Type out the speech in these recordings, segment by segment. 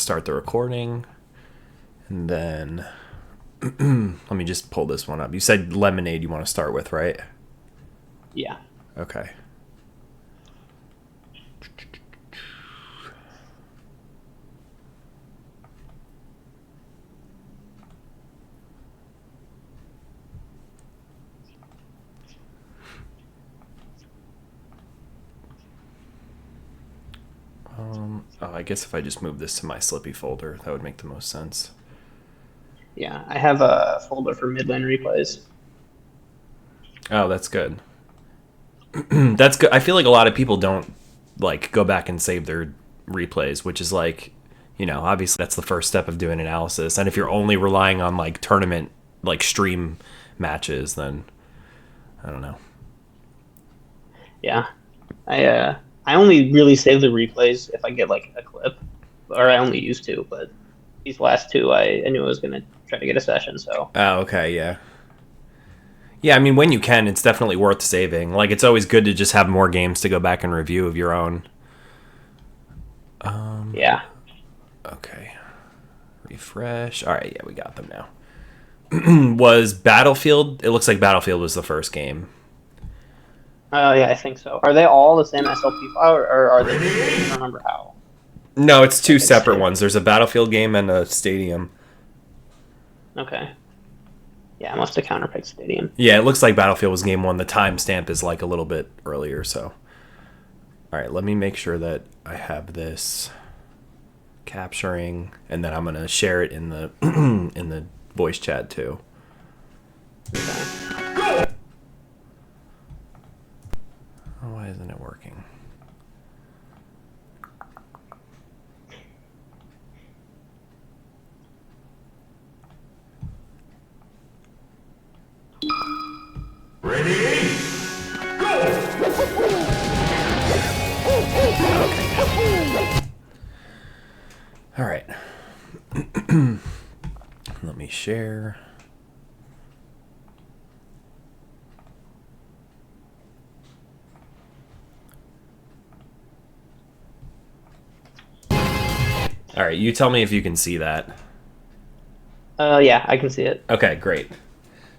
start the recording. And then let me just pull this one up. You said Lemonade you want to start with, right? Yeah. Okay. I guess if I just move this to my Slippy folder, that would make the most sense. Yeah, I have a folder for mid-lane replays. Oh, that's good. That's good. I feel like a lot of people don't like go back and save their replays, which is like, obviously that's the first step of doing analysis. And if you're only relying on like tournament, like stream matches, then I don't know. Yeah, I only really save the replays if I get like a clip, or I only used to. But these last two, I knew I was gonna try to get a session. So. Oh, okay, yeah. Yeah, I mean, when you can, it's definitely worth saving. Like, it's always good to just have more games to go back and review of your own. Yeah. Okay. Refresh. All right, yeah, we got them now. Was Battlefield... It looks like Battlefield was the first game. Yeah, I think so. Are they all the same SLP file, or are they? I don't remember how. No, it's two separate ones. There's a Battlefield game and a Stadium. Okay. Yeah, I must have counterpicked Stadium. Yeah, it looks like Battlefield was game one. The timestamp is like a little bit earlier, so. All right, let me make sure that I have this capturing, and then I'm gonna share it in the in the voice chat too. Okay. Oh, why isn't it working? Ready? Go! Okay. All right. Let me share. All right, you tell me if you can see that. Yeah, I can see it. Okay, great.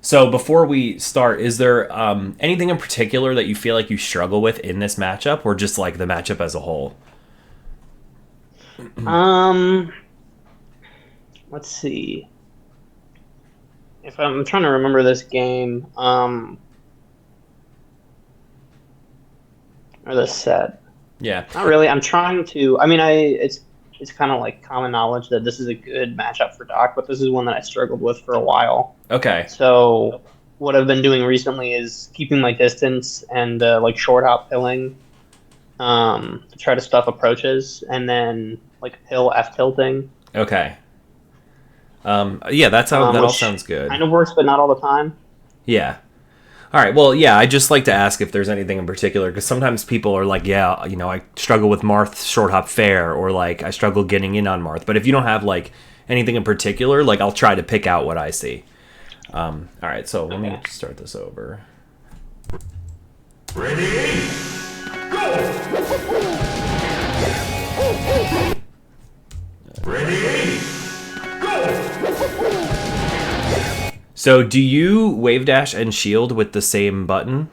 So before we start, is there anything in particular that you feel like you struggle with in this matchup, or just like the matchup as a whole? Let's see. If I'm trying to remember this game, or this set. Yeah. Not really. I'm trying to. I mean, it's kind of like common knowledge that this is a good matchup for Doc, but this is one that I struggled with for a while. Okay. So what I've been doing recently is keeping my distance and like short hop pilling to try to stuff approaches, and then like pill F tilting. Okay. Yeah, that all sounds good. Kind of works, but not all the time. Yeah. All right. Well, yeah, I just like to ask if there's anything in particular, because sometimes people are like, yeah, I struggle with Marth short hop fair, or like I struggle getting in on Marth. But if you don't have like anything in particular, like I'll try to pick out what I see. All right. So let me start this over. Ready? Go! Ready? Go! So do you wave dash and shield with the same button?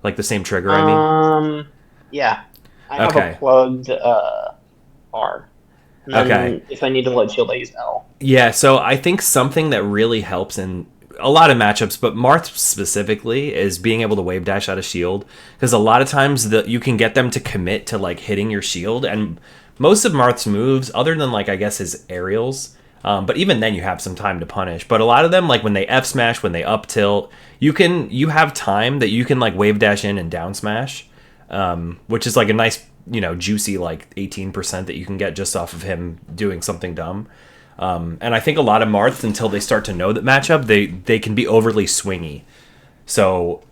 Like the same trigger, I mean? Yeah. I have a plugged R. And then if I need to light shield, I use L. Yeah, so I think something that really helps in a lot of matchups, but Marth specifically, is being able to wave dash out of shield. Because a lot of times you can get them to commit to like hitting your shield, and most of Marth's moves, other than like I guess his aerials, but even then you have some time to punish. But a lot of them, like when they F smash, when they up tilt, you have time that you can like wave dash in and down smash, which is like a nice, juicy like 18% that you can get just off of him doing something dumb. And I think a lot of Marths, until they start to know that matchup, they can be overly swingy. So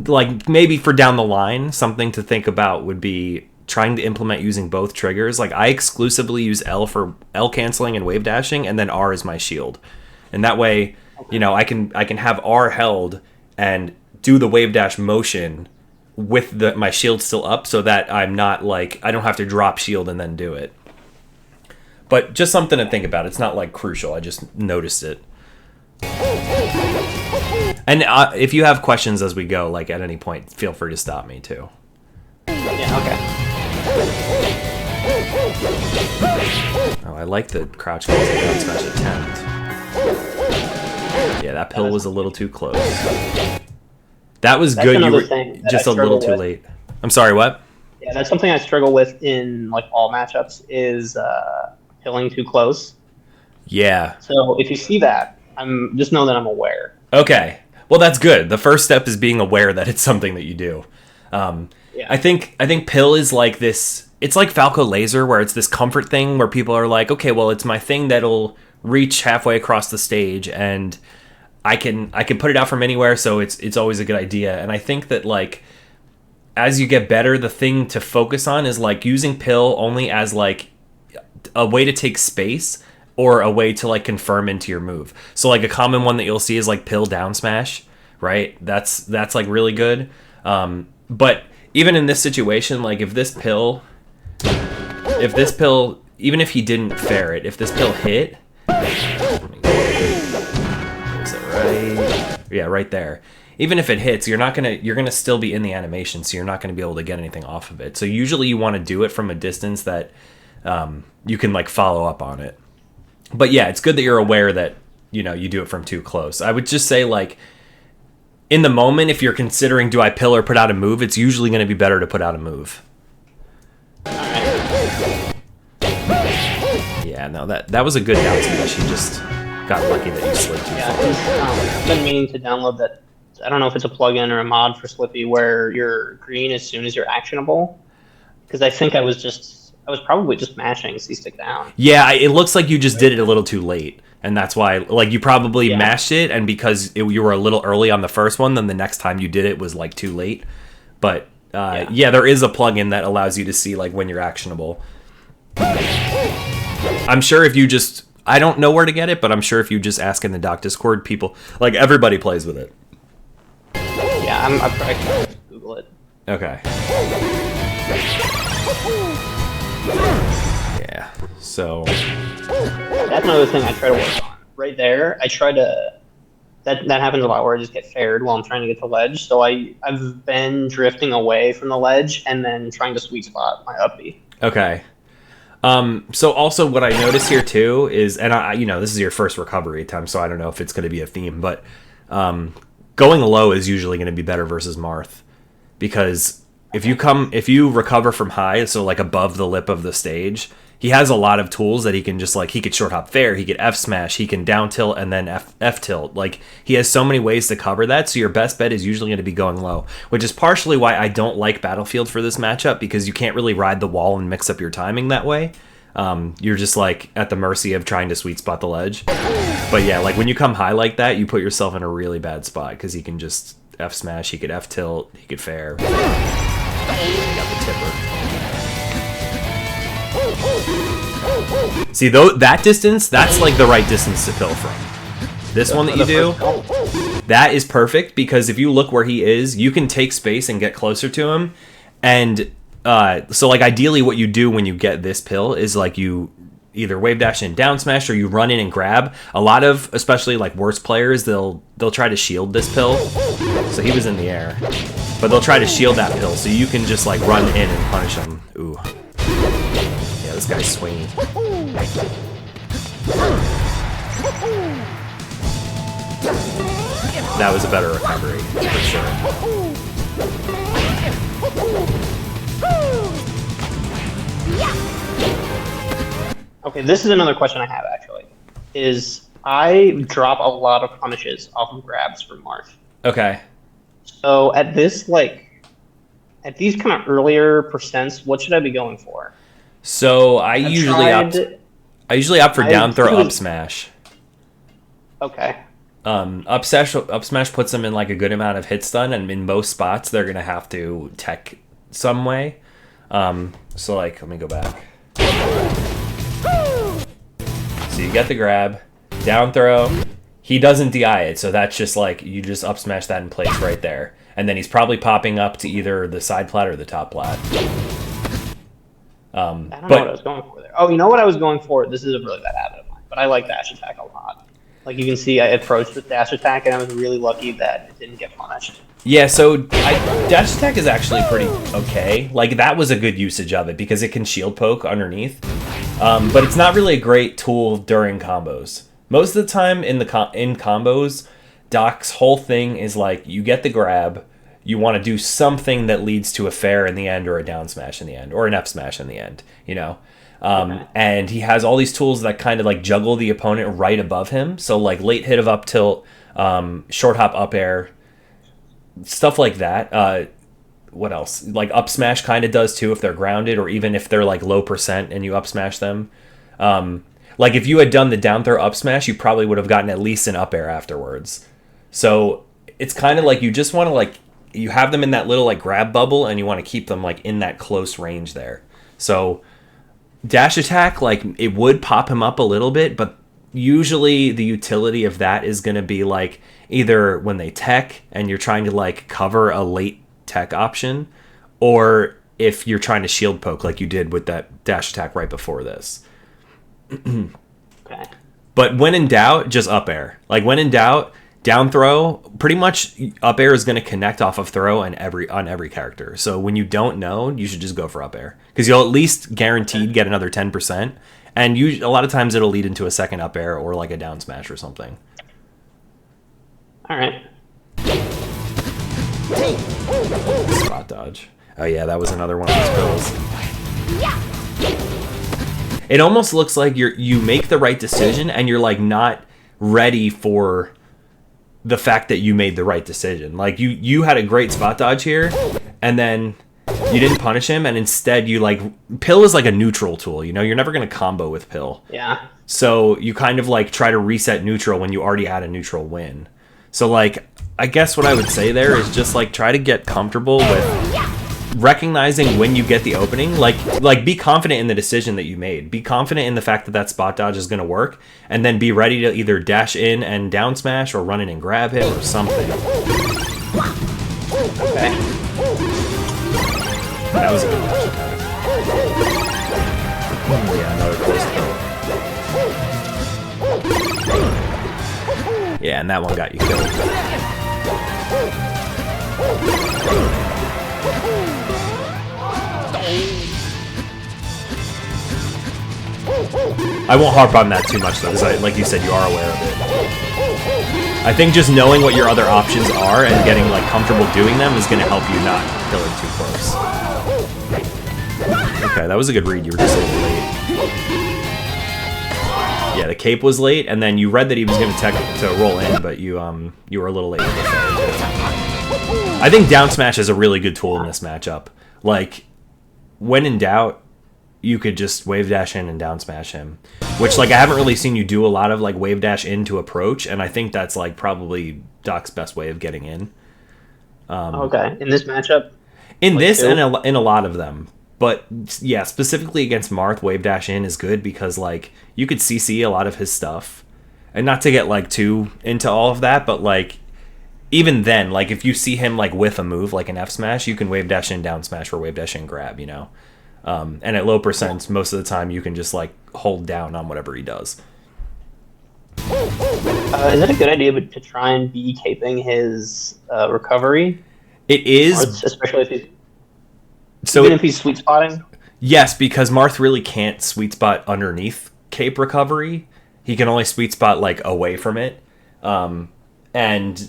like maybe for down the line, something to think about would be trying to implement using both triggers. Like I exclusively use L for L canceling and wave dashing, and then R is my shield. And that way, I can have R held and do the wave dash motion with my shield still up, so that I'm not like I don't have to drop shield and then do it. But just something to think about. It's not like crucial. I just noticed it. And if you have questions as we go, like at any point, feel free to stop me too. Yeah, okay. Oh, I like the crouch calls and down smash attempt. Yeah, that pill was a little too close. That was That's good. You another were thing that just I a little struggle too with. late. I'm sorry, what? Yeah, that's something I struggle with in like all matchups is killing too close. Yeah. So if you see that, I'm just know that I'm aware. Okay. Well, that's good. The first step is being aware that it's something that you do. Yeah. I think pill is like this. It's like Falco Laser, where it's this comfort thing where people are like, okay, well, it's my thing that'll reach halfway across the stage, and I can put it out from anywhere, so it's always a good idea. And I think that like as you get better, the thing to focus on is like using pill only as like a way to take space or a way to like confirm into your move. So like a common one that you'll see is like pill down smash, right? That's like really good. But even in this situation, like if this pill, even if he didn't fair it, if this pill hit, is it right? Yeah, right there. Even if it hits, you're gonna still be in the animation, so you're not gonna be able to get anything off of it. So usually you want to do it from a distance that you can like follow up on it. But yeah, it's good that you're aware that you do it from too close. I would just say like in the moment, if you're considering do I pill or put out a move, it's usually going to be better to put out a move. Yeah, no, that was a good down smash. You just got lucky that you slid too far. I've been meaning to download that. I don't know if it's a plugin or a mod for Slippy where you're green as soon as you're actionable. Because I think I was probably just mashing C-stick down. Yeah, it looks like you just did it a little too late. And that's why, like, you probably mashed it, and because you were a little early on the first one, then the next time you did it was, like, too late. But, yeah, there is a plugin that allows you to see, like, when you're actionable. I'm sure if you just... I don't know where to get it, but I'm sure if you just ask in the Doc Discord, people... Like, everybody plays with it. Yeah, I probably can just Google it. Okay. Yeah, so... That's another thing I try to work on. Right there, I try to... That happens a lot where I just get fared while I'm trying to get to ledge. So I've been drifting away from the ledge and then trying to sweet spot my up B. Okay. So also what I notice here too is, and this is your first recovery attempt, so I don't know if it's going to be a theme, but going low is usually going to be better versus Marth, because if you recover from high, so like above the lip of the stage, he has a lot of tools that he can just like, he could short hop fair, he could F smash, he can down tilt and then F tilt. Like he has so many ways to cover that. So your best bet is usually going to be going low, which is partially why I don't like Battlefield for this matchup, because you can't really ride the wall and mix up your timing that way. You're just like at the mercy of trying to sweet spot the ledge. But yeah, like when you come high like that, you put yourself in a really bad spot, because he can just F smash, he could F tilt, he could fair. He got the tipper. See, though, that distance, that's like the right distance to pill from. This one that you do, that is perfect, because if you look where he is, you can take space and get closer to him. And so like ideally what you do when you get this pill is like you either wave dash and down smash, or you run in and grab. A lot of, especially like worse players, they'll try to shield this pill. So he was in the air, but they'll try to shield that pill, so you can just like run in and punish him. Ooh. Yeah, this guy's swinging. That was a better recovery, for sure. Okay, this is another question I have actually. Is I drop a lot of punishes off of grabs for Marth. Okay. So at these kind of earlier percents, what should I be going for? So I usually opt for down throw up smash. Okay. Up smash puts them in like a good amount of hit stun, and in most spots they're gonna have to tech some way. So like, let me go back. So you get the grab, down throw. He doesn't DI it, so that's just like, you just up smash that in place right there. And then he's probably popping up to either the side plat or the top plat. I don't know what I was going for there. Oh, you know what I was going for? This is a really bad habit of mine, but I like dash attack a lot. Like you can see, I approached with dash attack, and I was really lucky that it didn't get punished. Yeah, so dash attack is actually pretty okay. Like that was a good usage of it because it can shield poke underneath, but it's not really a great tool during combos. Most of the time in combos, Doc's whole thing is like you get the grab, you want to do something that leads to a fair in the end or a down smash in the end or an F smash in the end, you know. And he has all these tools that kind of like juggle the opponent right above him. So like late hit of up tilt, short hop up air, stuff like that. What else? Like up smash kind of does too if they're grounded or even if they're like low percent and you up smash them. Like if you had done the down throw up smash, you probably would have gotten at least an up air afterwards. So it's kind of like you just want to like you have them in that little like grab bubble and you want to keep them like in that close range there. So dash attack, like it would pop him up a little bit, but usually the utility of that is going to be like either when they tech and you're trying to like cover a late tech option, or if you're trying to shield poke like you did with that dash attack right before this. Okay. But when in doubt, just up air. Like when in doubt, down throw, pretty much up air is going to connect off of throw on every character. So when you don't know, you should just go for up air because you'll at least guaranteed get another 10%. And a lot of times it'll lead into a second up air or like a down smash or something. All right. Spot dodge. Oh yeah, that was another one of those pills. It almost looks like you make the right decision and you're like not ready for the fact that you made the right decision. Like you had a great spot dodge here and then you didn't punish him and instead you like pill is like a neutral tool, you know, you're never going to combo with pill. Yeah. So you kind of like try to reset neutral when you already had a neutral win. So like I guess what I would say there is just like try to get comfortable with recognizing when you get the opening, like be confident in the decision that you made. Be confident in the fact that spot dodge is going to work, and then be ready to either dash in and down smash or run in and grab him or something. Okay. That was a good dash attack. Yeah, another close kill. Yeah, and that one got you killed. I won't harp on that too much though, because like you said, you are aware of it. I think just knowing what your other options are and getting like comfortable doing them is going to help you not kill it too close. Okay, that was a good read. You were just a little late. Yeah, the cape was late, and then you read that he was going to roll in, but you were a little late with the fair. I think down smash is a really good tool in this matchup. Like when in doubt, you could just wave dash in and down smash him, which like I haven't really seen you do a lot of like wave dash in to approach, and I think that's like probably Doc's best way of getting in. Okay, in this matchup. In like this and in a lot of them, but yeah, specifically against Marth, wave dash in is good because like you could CC a lot of his stuff, and not to get like too into all of that, but like even then, like if you see him like with a move like an F smash, you can wave dash in, down smash, or wave dash in, grab, you know. And at low percents, most of the time you can just like hold down on whatever he does. Is it a good idea to try and be caping his recovery? It is, especially if he's even if he's sweet spotting. Yes, because Marth really can't sweet spot underneath cape recovery. He can only sweet spot like away from it, and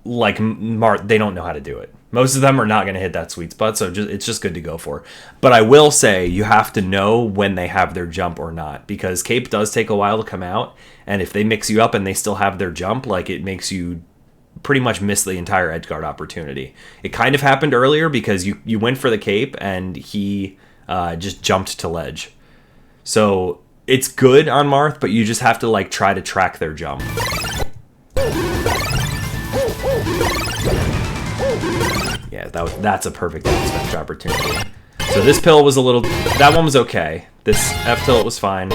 like Marth, they don't know how to do it. Most of them are not going to hit that sweet spot, so it's just good to go for. But I will say you have to know when they have their jump or not, because cape does take a while to come out, and if they mix you up and they still have their jump, like it makes you pretty much miss the entire edge guard opportunity. It kind of happened earlier because you went for the cape and he just jumped to ledge. So it's good on Marth, but you just have to like try to track their jump. Yeah, that's a perfect smash opportunity. So this pill was that one was okay. This F tilt was fine.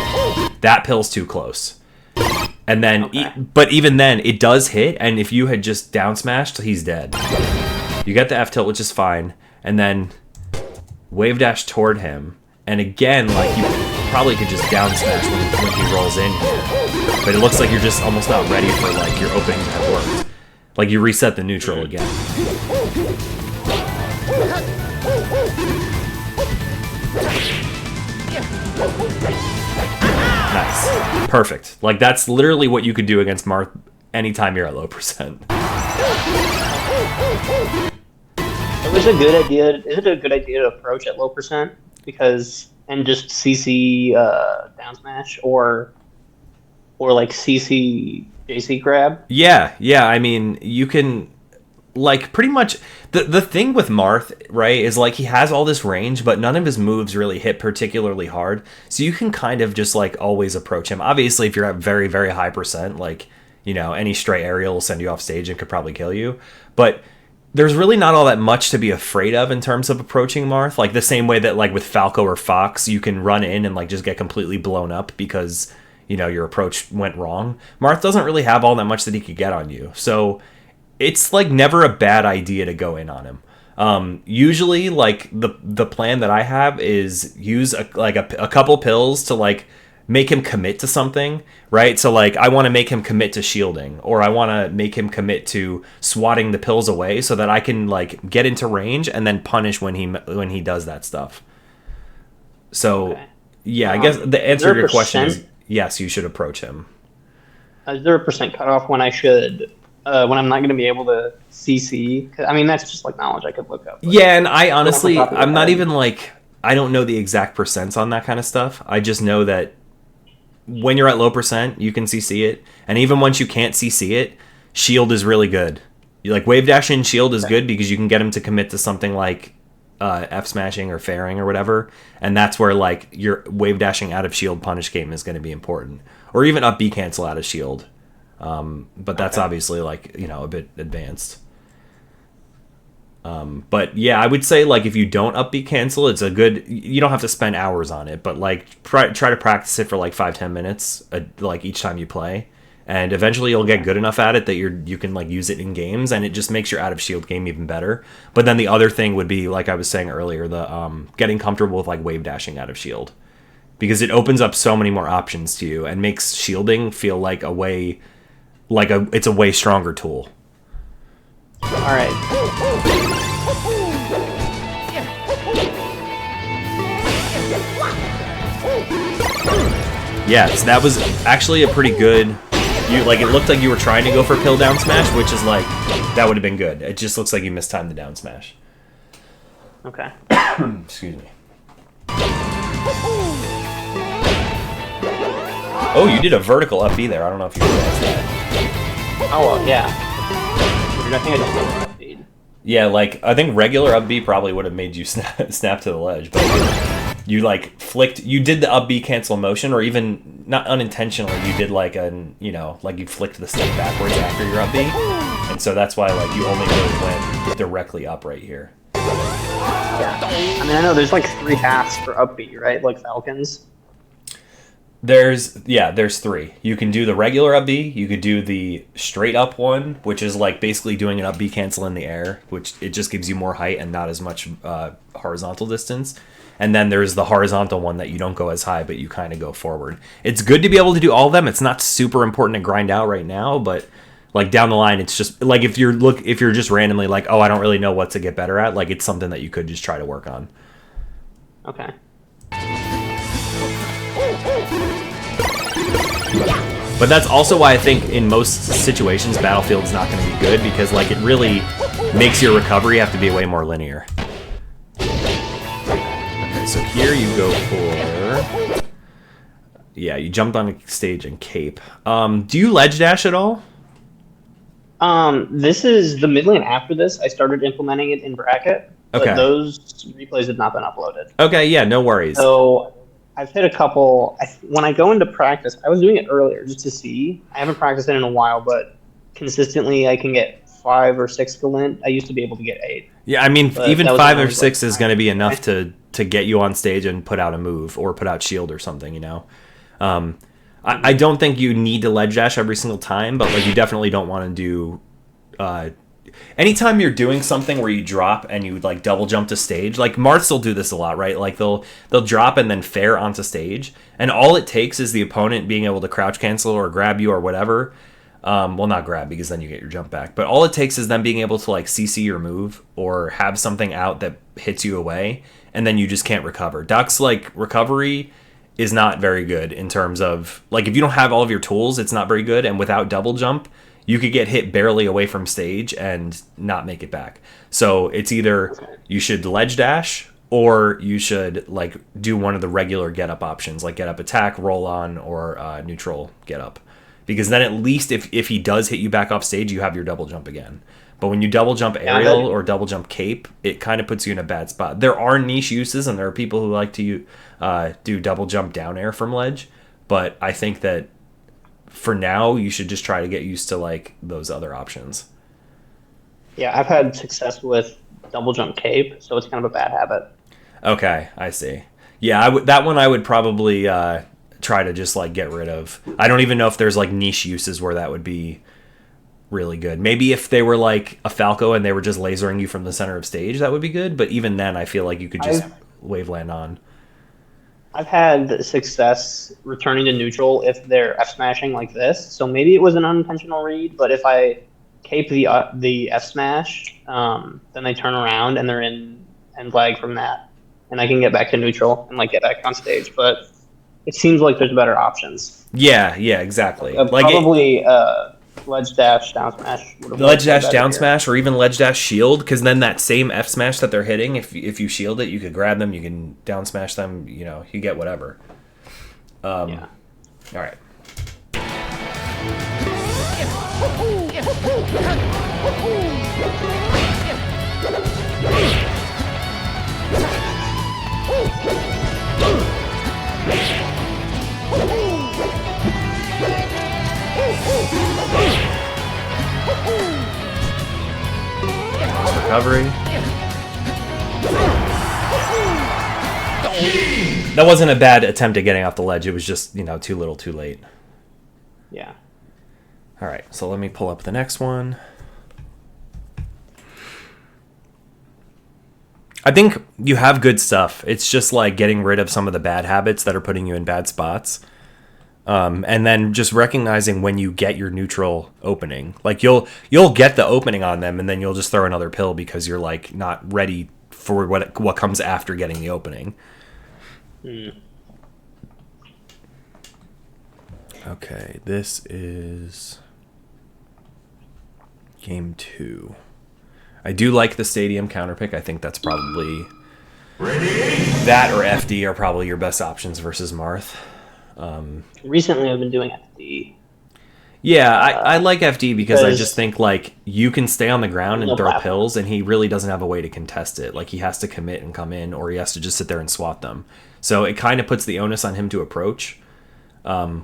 That pill's too close. And then, okay. But even then, it does hit, and if you had just down smashed, he's dead. You get the F tilt, which is fine, and then wave dash toward him, And again, like, you probably could just down smash when he rolls in here. But it looks like you're just almost not ready for, like, your opening to have worked. Like, you reset the neutral again. Nice. Perfect. Like, that's literally what you could do against Marth anytime you're at low percent. It was a good idea. Is it a good idea to approach at low percent? And just CC down smash or like CC JC grab? Yeah. I mean, you can, like, pretty much the thing with Marth, right, is like he has all this range, but none of his moves really hit particularly hard. So you can kind of just like always approach him. Obviously, if you're at very, very high percent, like, you know, any stray aerial will send you off stage and could probably kill you. But there's really not all that much to be afraid of in terms of approaching Marth. Like, the same way that, like, with Falco or Fox, you can run in and, like, just get completely blown up because, you know, your approach went wrong. Marth doesn't really have all that much that he could get on you. So it's, like, never a bad idea to go in on him. Usually, like, the plan that I have is use, a couple pills to, like, make him commit to something, right? So, like, I want to make him commit to shielding, or I want to make him commit to swatting the pills away so that I can, like, get into range and then punish when he does that stuff. So, okay. Yeah, I guess the answer to your question is yes, you should approach him. Is there a percent cutoff when I should, when I'm not going to be able to CC? I mean, that's just, like, knowledge I could look up. Yeah, and I honestly, I'm not even, like, I don't know the exact percents on that kind of stuff. I just know that when you're at low percent, you can CC it. And even once you can't CC it, shield is really good. Like, wave dash in shield is good because you can get him to commit to something like F smashing or fairing or whatever. And that's where, like, your wave dashing out of shield punish game is going to be important. Or even up B cancel out of shield. But that's obviously, like, you know, a bit advanced. But yeah, I would say, like, if you don't up B cancel, it's a good, you don't have to spend hours on it, but, like, try to practice it for like 5-10 minutes, like, each time you play, and eventually you'll get good enough at it that you can, like, use it in games, and it just makes your out of shield game even better. But then the other thing would be, like I was saying earlier, the getting comfortable with, like, wave dashing out of shield, because it opens up so many more options to you and makes shielding feel like it's a way stronger tool. All right. Yes, that was actually a pretty good. It looked like you were trying to go for pill down smash, which is like, that would have been good. It just looks like you mistimed the down smash. Okay. Excuse me. Oh, you did a vertical up B there. I don't know if you realized that. Oh, well, yeah. I think I just did an up B. Yeah, like, I think regular up B probably would have made you snap to the ledge, but you like flicked, you did the up B cancel motion, or even not unintentionally, you did like like you flicked the stick backwards after your up B, and so that's why, like, you only really went directly up right here. Yeah, I mean, I know there's like 3 paths for up B, right? Like Falcons. There's 3. You can do the regular up B, you could do the straight up one, which is like basically doing an up B cancel in the air, which it just gives you more height and not as much horizontal distance. And then there's the horizontal one that you don't go as high, but you kind of go forward. It's good to be able to do all of them. It's not super important to grind out right now, but like down the line, it's just like if you're just randomly like, oh, I don't really know what to get better at, like, it's something that you could just try to work on. Okay. But that's also why I think in most situations Battlefield's not going to be good, because, like, it really makes your recovery have to be way more linear. Okay, so here you go for... Yeah, you jumped on a stage and cape. Do you ledge dash at all? This is the mid lane after this. I started implementing it in bracket, but those replays have not been uploaded. Okay, yeah, no worries. So I've hit a couple. When I go into practice, I was doing it earlier just to see. I haven't practiced it in a while, but consistently I can get 5 or 6 galint. I used to be able to get 8. Yeah, I mean, even 5 or 6 is going to be enough to get you on stage and put out a move or put out shield or something, you know. I don't think you need to ledge dash every single time, but, like, you definitely don't want to do anytime you're doing something where you drop and you like double jump to stage, like Marths will do this a lot, right? Like they'll drop and then fair onto stage, and all it takes is the opponent being able to crouch cancel or grab you or whatever. Well, not grab because then you get your jump back, but all it takes is them being able to like CC your move or have something out that hits you away, and then you just can't recover. Duck's like recovery is not very good in terms of like if you don't have all of your tools, it's not very good, and without double jump, you could get hit barely away from stage and not make it back. So it's either you should ledge dash or you should like do one of the regular get up options, like get up attack, roll on, or neutral get up. Because then at least if he does hit you back off stage, you have your double jump again. But when you double jump aerial or double jump cape, it kind of puts you in a bad spot. There are niche uses, and there are people who like to do double jump down air from ledge. But I think that for now, you should just try to get used to like those other options. Yeah, I've had success with double jump cape, so it's kind of a bad habit. Okay, I see. Yeah, that one I would probably try to just like get rid of. I don't even know if there's like niche uses where that would be really good. Maybe if they were like a Falco and they were just lasering you from the center of stage, that would be good. But even then, I feel like you could just wave land on. I've had success returning to neutral if they're F smashing like this. So maybe it was an unintentional read, but if I cape the F smash, then they turn around and they're in and lag from that, and I can get back to neutral and like get back on stage. But it seems like there's better options. Yeah, exactly. Probably ledge dash down smash. Ledge dash down smash, or even ledge dash shield, because then that same F smash that they're hitting, if you shield it, you could grab them, you can down smash them. You know, you get whatever. Yeah. All right. Recovery. That wasn't a bad attempt at getting off the ledge. It was just, too little, too late. Yeah. All right, so let me pull up the next one. I think you have good stuff. It's just like getting rid of some of the bad habits that are putting you in bad spots. And then just recognizing when you get your neutral opening. Like you'll get the opening on them, and then you'll just throw another pill because you're like not ready for what comes after getting the opening. Okay, this is game 2. I do like the stadium counter pick. I think that's probably that or FD are probably your best options versus Marth. Recently, I've been doing FD. Yeah, I like FD because I just think like you can stay on the ground and throw pills, and he really doesn't have a way to contest it. Like he has to commit and come in, or he has to just sit there and swat them. So it kind of puts the onus on him to approach,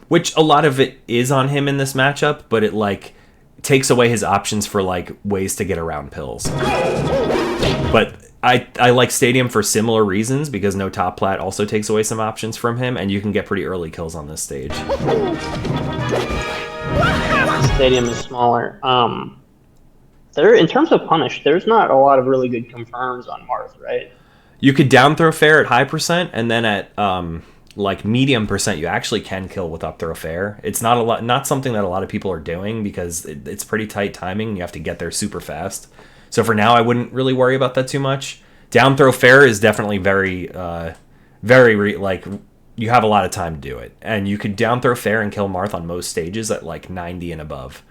which a lot of it is on him in this matchup, but it like takes away his options for like ways to get around pills. But I like Stadium for similar reasons, because no top plat also takes away some options from him, and you can get pretty early kills on this stage. Stadium is smaller. In terms of punish, there's not a lot of really good confirms on Marth, right? You could down throw fair at high percent, and then at like medium percent, you actually can kill with up throw fair. It's not something that a lot of people are doing because it's pretty tight timing. You have to get there super fast. So for now, I wouldn't really worry about that too much. Down throw fair is definitely very, like you have a lot of time to do it, and you could down throw fair and kill Marth on most stages at like 90 and above.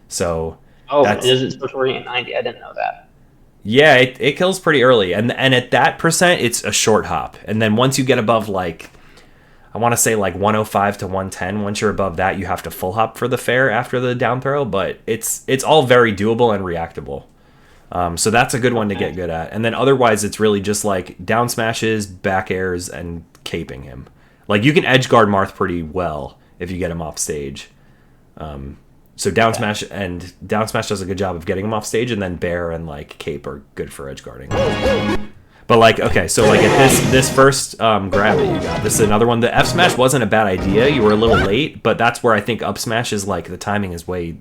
So is it supposed to work at 90? I didn't know that. Yeah, it kills pretty early, and at that percent, it's a short hop, and then once you get above like, I want to say like 105 to 110. Once you're above that, you have to full hop for the fair after the down throw, but it's all very doable and reactable. So that's a good one to get good at. And then otherwise, it's really just like down smashes, back airs, and caping him. Like you can edge guard Marth pretty well if you get him off stage. So down smash does a good job of getting him off stage, and then bear and like cape are good for edge guarding. But like, okay, so like at this first grab that you got, this is another one. The F smash wasn't a bad idea. You were a little late, but that's where I think up smash is like the timing is way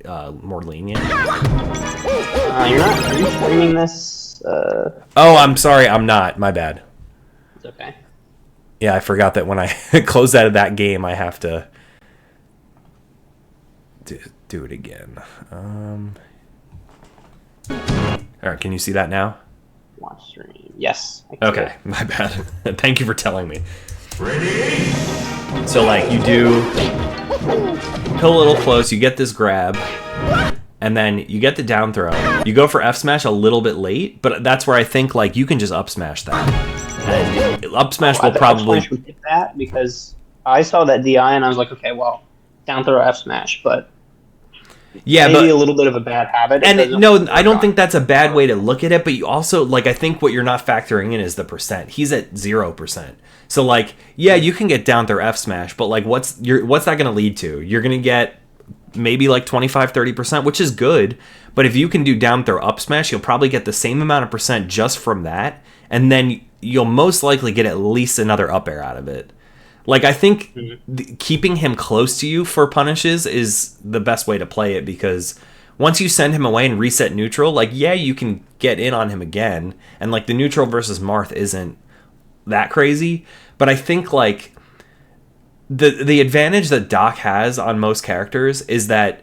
more lenient. You're not. Are you streaming this? Oh, I'm sorry. I'm not. My bad. It's okay. Yeah, I forgot that when I close out of that game, I have to do it again. All right, can you see that now? Watch stream. Yes. I can see Okay, it. my bad. Thank you for telling me. Ready? So, like, you do pull a little close, you get this grab, and then you get the down throw. You go for F smash a little bit late, but that's where I think, like, you can just up smash that. And up smash will I probably... should hit that because I saw that DI and I was like, okay, well, down throw F smash, but Yeah, maybe but... a little bit of a bad habit. And no, I don't think that's a bad way to look at it, but you also, like, I think what you're not factoring in is the percent. He's at 0%. So, like, yeah, you can get down through F smash, but, like, what's that going to lead to? You're going to get maybe, like, 25-30%, which is good, but if you can do down throw up smash, you'll probably get the same amount of percent just from that, and then you'll most likely get at least another up air out of it. Like, I think keeping him close to you for punishes is the best way to play it, because once you send him away and reset neutral, like, yeah, you can get in on him again, and, like, the neutral versus Marth isn't that crazy, but I think, like, the advantage that Doc has on most characters is that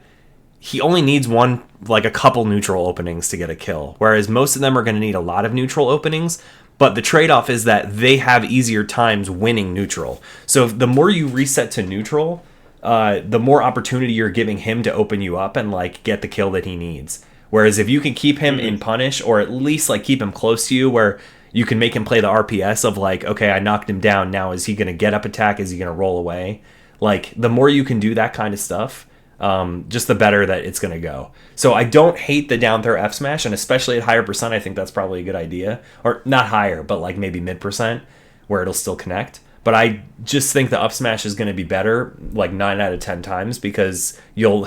he only needs one, like, a couple neutral openings to get a kill, whereas most of them are going to need a lot of neutral openings. But the trade-off is that they have easier times winning neutral. So the more you reset to neutral, the more opportunity you're giving him to open you up and, like, get the kill that he needs. Whereas if you can keep him in punish, or at least, like, keep him close to you where you can make him play the RPS of, like, okay, I knocked him down, now is he going to get up attack, is he going to roll away? Like, the more you can do that kind of stuff, just the better that it's going to go. So I don't hate the down throw F smash, and especially at higher percent, I think that's probably a good idea. Or not higher, but, like, maybe mid percent, where it'll still connect. But I just think the up smash is going to be better, like, 9 out of 10 times, because you'll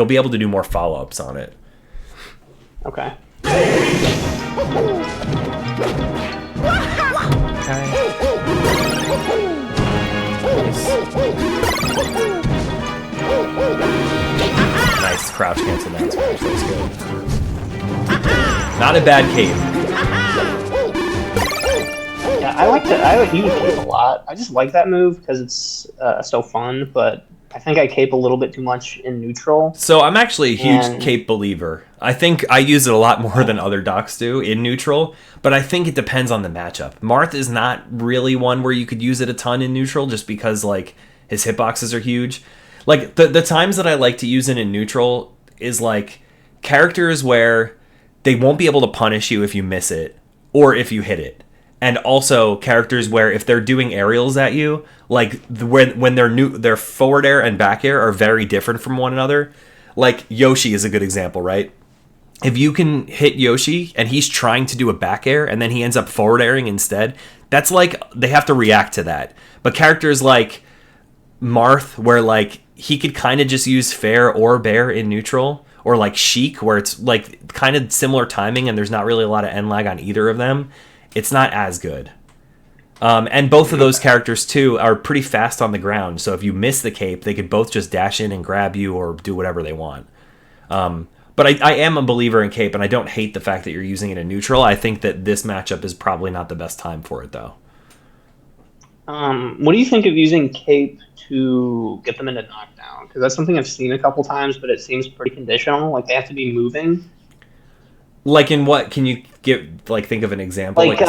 be able to do more follow-ups on it. Okay. Nice crouch cancel down smash. That's good. Not a bad cape. Yeah, I would use cape a lot. I just like that move because it's so fun, but I think I cape a little bit too much in neutral. So I'm actually a huge cape believer. I think I use it a lot more than other docs do in neutral, but I think it depends on the matchup. Marth is not really one where you could use it a ton in neutral just because, like, his hitboxes are huge. Like, the times that I like to use it in neutral is, like, characters where they won't be able to punish you if you miss it or if you hit it. And also characters where if they're doing aerials at you, like, when their forward air and back air are very different from one another. Like, Yoshi is a good example, right? If you can hit Yoshi and he's trying to do a back air and then he ends up forward airing instead, that's, like, they have to react to that. But characters like Marth, where, like, he could kind of just use fair or bear in neutral, or, like, Sheik, where it's, like, kind of similar timing and there's not really a lot of end lag on either of them, it's not as good. And both of those characters, too, are pretty fast on the ground, so if you miss the cape, they could both just dash in and grab you or do whatever they want. But I am a believer in cape, and I don't hate the fact that you're using it in neutral. I think that this matchup is probably not the best time for it, though. What do you think of using cape to get them into knockdown? Because that's something I've seen a couple times, but it seems pretty conditional. Like, they have to be moving. Like, in what? Can you think of an example? Like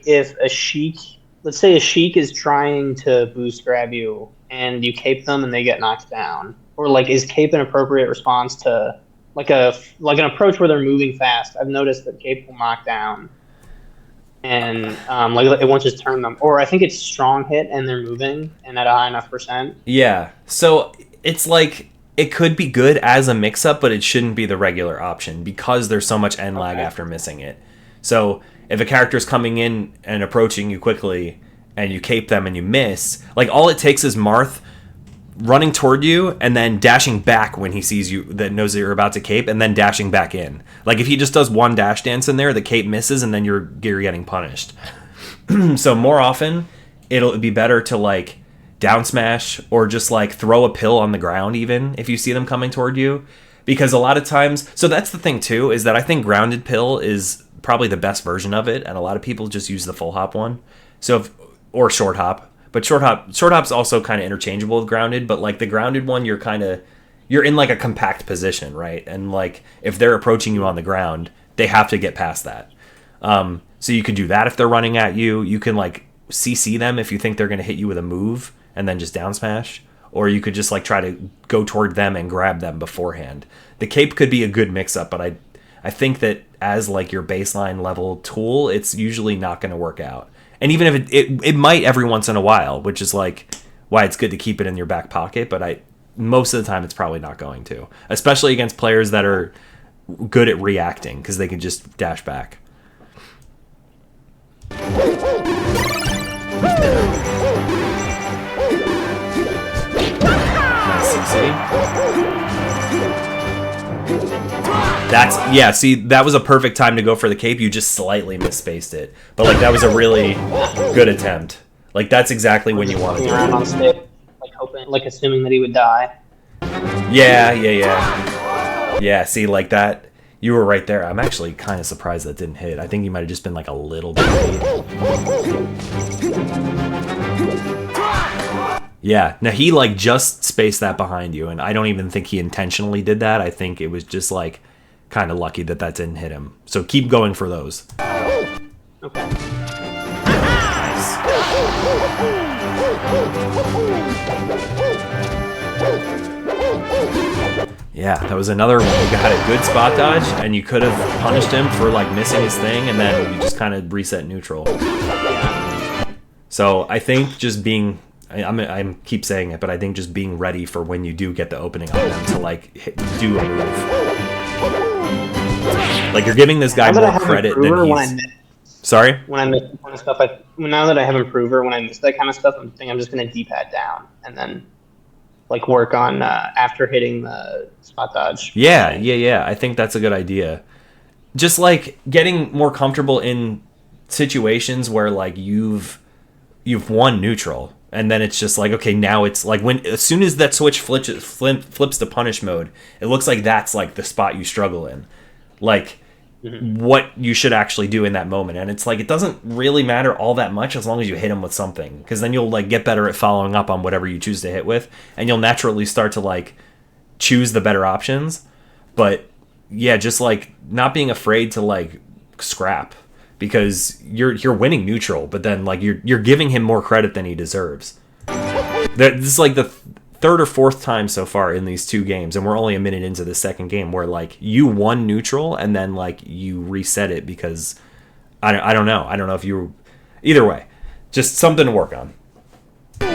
if a Sheik, let's say a Sheik is trying to boost grab you, and you cape them and they get knocked down. Or, like, is cape an appropriate response to, like, an approach where they're moving fast? I've noticed that cape will knock down. And like, it won't just turn them. Or I think it's strong hit and they're moving and at a high enough percent. Yeah. So it's like, it could be good as a mix-up, but it shouldn't be the regular option because there's so much end lag after missing it. So if a character's coming in and approaching you quickly and you cape them and you miss, like, all it takes is Marth running toward you and then dashing back when he sees you, that knows that you're about to cape, and then dashing back in. Like, if he just does one dash dance in there, the cape misses and then you're getting punished. So more often it'll be better to, like, down smash, or just like throw a pill on the ground even if you see them coming toward you. Because a lot of times, so that's the thing too, is that I think grounded pill is probably the best version of it, and a lot of people just use the full hop one. Or short hop. But short hop's also kind of interchangeable with grounded, but like the grounded one, you're in like a compact position, right? And like if they're approaching you on the ground, they have to get past that. So you can do that if they're running at you. You can like CC them if you think they're going to hit you with a move and then just down smash. Or you could just like try to go toward them and grab them beforehand. The cape could be a good mix-up, but I think that as like your baseline level tool, it's usually not going to work out. And even if it might every once in a while, which is like why it's good to keep it in your back pocket, but most of the time it's probably not going to. Especially against players that are good at reacting, because they can just dash back. Nice CC. See, that was a perfect time to go for the cape. You just slightly misspaced it. But like that was a really good attempt. Like that's exactly when you want to do around it. on stage, like hoping, like assuming that he would die. Yeah. Yeah, see, like that, you were right there. I'm actually kind of surprised that didn't hit. I think you might have just been like a little bit late. Yeah, now he like just spaced that behind you, and I don't even think he intentionally did that. I think it was just like kind of lucky that didn't hit him. So keep going for those. Okay. Nice. Yeah, that was another one. You got a good spot dodge, and you could have punished him for like missing his thing, and then you just kind of reset neutral. So I think just being, I keep saying it, but I think just being ready for when you do get the opening on them to like do a move. Like you're giving this guy more credit than he's. Sorry. When I miss that kind of stuff, now that I have Improver, when I miss that kind of stuff, I'm just gonna D-pad down and then like work on after hitting the spot dodge. Yeah. I think that's a good idea. Just like getting more comfortable in situations where like you've won neutral, and then it's just like, okay, now it's like as soon as that switch flips to punish mode, it looks like that's like the spot you struggle in, like what you should actually do in that moment. And it's like it doesn't really matter all that much as long as you hit him with something, because then you'll like get better at following up on whatever you choose to hit with, and you'll naturally start to like choose the better options. But yeah, just like not being afraid to like scrap, because you're winning neutral, but then like you're giving him more credit than he deserves. This is like the third or fourth time so far in these two games, and we're only a minute into the second game, where like you won neutral and then like you reset it because I don't know if you, either way, just something to work on. You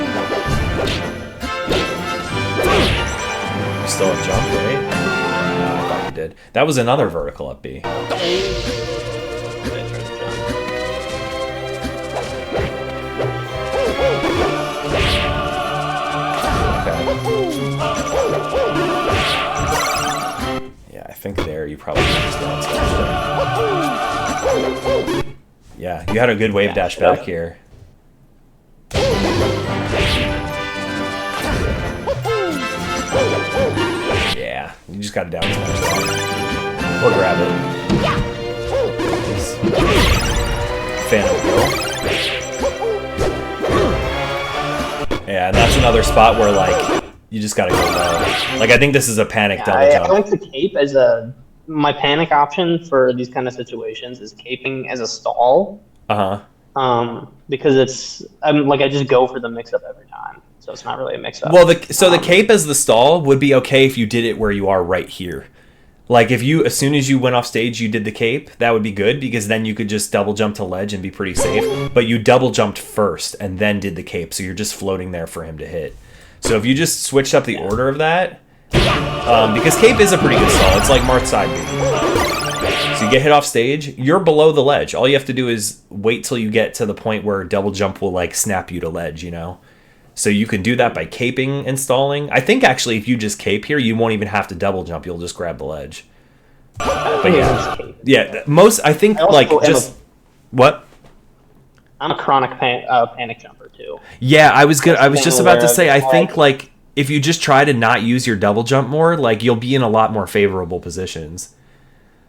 still have jump, right? No, I thought you did. That was another vertical up B. Yeah, I think there you probably just down. Yeah, you had a good wave dash back here. Yeah, you just got to down smash or grab it. Fan of go. Yeah, and that's another spot where like you just gotta go low. Like I think this is a panic double jump. I like the cape as my panic option for these kind of situations is caping as a stall. Because I just go for the mix up every time, so it's not really a mix up. Well, the cape as the stall would be okay if you did it where you are right here. Like if you, as soon as you went off stage, you did the cape, that would be good, because then you could just double jump to ledge and be pretty safe. But you double jumped first and then did the cape, so you're just floating there for him to hit. So if you just switched up the order of that, because cape is a pretty good stall. It's like Marth side B. So you get hit off stage, you're below the ledge. All you have to do is wait till you get to the point where double jump will like snap you to ledge, you know? So you can do that by caping and stalling. I think actually if you just cape here, you won't even have to double jump. You'll just grab the ledge. But yeah, most, I think like just, what? I'm a chronic panic jumper too. Yeah, I was good. I was just about to say, I It's think like if you just try to not use your double jump more, like you'll be in a lot more favorable positions.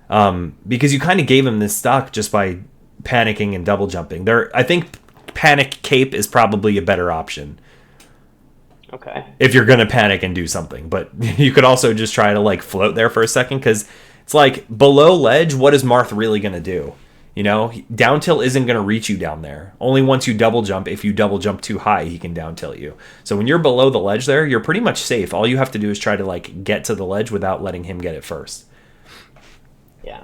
Because you kind of gave him this stock just by panicking and double jumping. I think panic cape is probably a better option okay. if you're gonna panic and do something. But you could also just try to like float there for a second, because it's like below ledge. What is Marth really gonna do? You know, down tilt isn't going to reach you down there. Only once you double jump, if you double jump too high, he can down tilt you. So when you're below the ledge there, you're pretty much safe. All you have to do is try to like get to the ledge without letting him get it first. Yeah.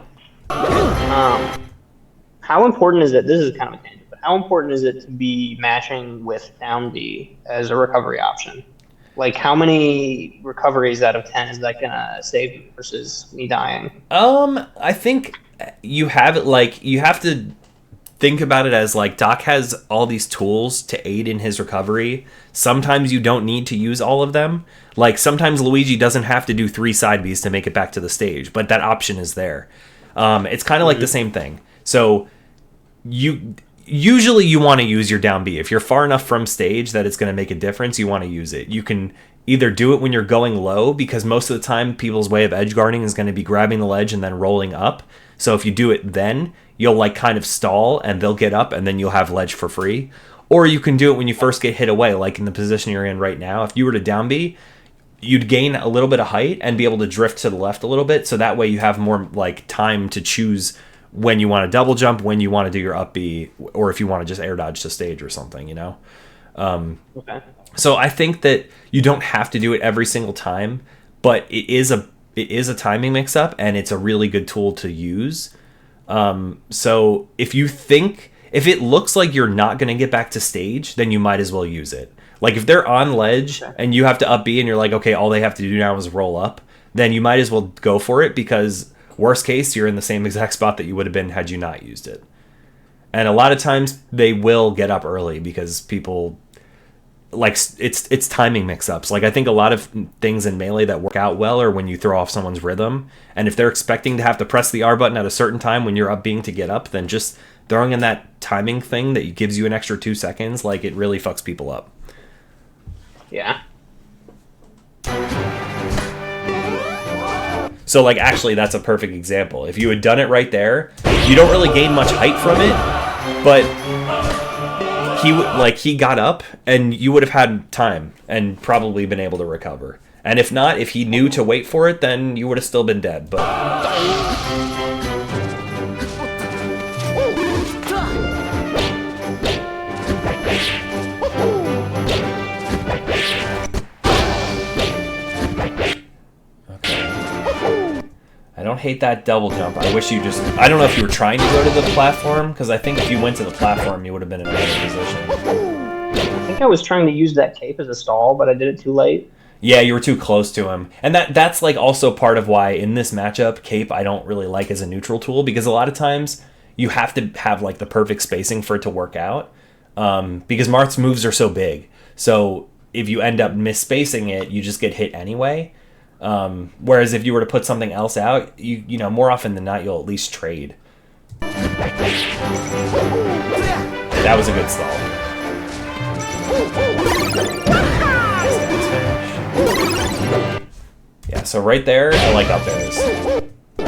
How important is it? This is kind of a tangent, but how important is it to be matching with down B as a recovery option? Like, how many recoveries out of 10 is that gonna save me versus me dying? I think you have to think about it as like Doc has all these tools to aid in his recovery. Sometimes you don't need to use all of them. Like sometimes Luigi doesn't have to do 3 side Bs to make it back to the stage, but that option is there. It's kind of like the same thing. So usually you want to use your down B. If you're far enough from stage that it's going to make a difference, you want to use it. You can either do it when you're going low, because most of the time people's way of edge guarding is going to be grabbing the ledge and then rolling up. So if you do it then, you'll like kind of stall and they'll get up and then you'll have ledge for free. Or you can do it when you first get hit away, like in the position you're in right now. If you were to down B, you'd gain a little bit of height and be able to drift to the left a little bit. So that way you have more like time to choose when you want to double jump, when you want to do your up B, or if you want to just air dodge to stage or something, you know? Okay. So I think that you don't have to do it every single time, but it is a timing mix up and it's a really good tool to use. So if it looks like you're not going to get back to stage, then you might as well use it. Like if they're on ledge and you have to up B and you're like, okay, all they have to do now is roll up, then you might as well go for it, because worst case, you're in the same exact spot that you would have been had you not used it. And a lot of times they will get up early because people like it's timing mix-ups. Like I think a lot of things in Melee that work out well are when you throw off someone's rhythm, and if they're expecting to have to press the R button at a certain time when you're up being to get up, then just throwing in that timing thing that gives you an extra 2 seconds, like it really fucks people up. Yeah. So like actually that's a perfect example. If you had done it right there, you don't really gain much height from it, but he got up and you would have had time and probably been able to recover. And if not, if he knew to wait for it, then you would have still been dead. But I don't hate that double jump. I wish you just... I don't know if you were trying to go to the platform, because I think if you went to the platform, you would have been in a better position. I think I was trying to use that cape as a stall, but I did it too late. Yeah, you were too close to him. And that's like also part of why in this matchup, cape I don't really like as a neutral tool, because a lot of times you have to have like the perfect spacing for it to work out, because Marth's moves are so big. So if you end up misspacing it, you just get hit anyway. Whereas if you were to put something else out, you know, more often than not, you'll at least trade. That was a good stall. Yeah, so right there, I like up airs. You